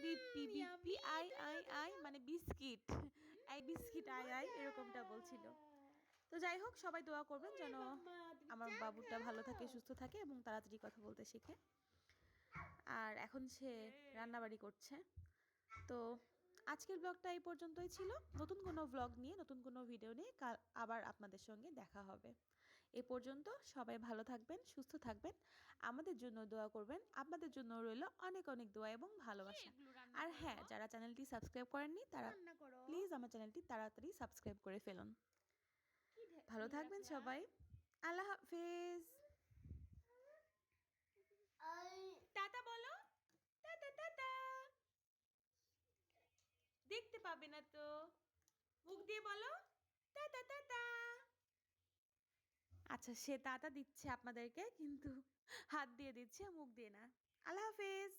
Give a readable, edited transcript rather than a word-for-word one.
Biscuit PBPIII মানে biscuit, এই biscuit I I এরকমটা বলছিল। তো যাই হোক, সবাই দোয়া করবেন যেন আমার বাবুটা ভালো থাকে, সুস্থ থাকে এবং তাড়াতাড়ি কথা বলতে শিখে। আর এখন সে রান্নাবাড়ি করছে। তো আজকের ব্লগটা এই পর্যন্তই ছিল। নতুন কোনো ব্লগ নিয়ে, নতুন কোনো ভিডিও নিয়ে কাল আবার আপনাদের সঙ্গে দেখা হবে। এ পর্যন্ত সবাই ভালো থাকবেন, সুস্থ থাকবেন, আমাদের জন্য দোয়া করবেন। আপনাদের জন্য রইল অনেক অনেক দোয়া এবং ভালোবাসা। আর হ্যাঁ, যারা চ্যানেলটি সাবস্ক্রাইব করেননি তারা প্লিজ আমার চ্যানেলটি তাড়াতাড়ি সাবস্ক্রাইব করে ফেলুন। ভালো থাকবেন সবাই। আল্লাহ হাফেজ। টাটা বলো, টাটা টাটা। দেখতে পাবে না তো, মুখ দিয়ে বলো টাটা টাটা। আচ্ছা, সে টাটা দিচ্ছে আপনাদেরকে, কিন্তু হাত দিয়ে দিচ্ছে, মুখ দিয়ে না। আল্লাহ হাফেজ।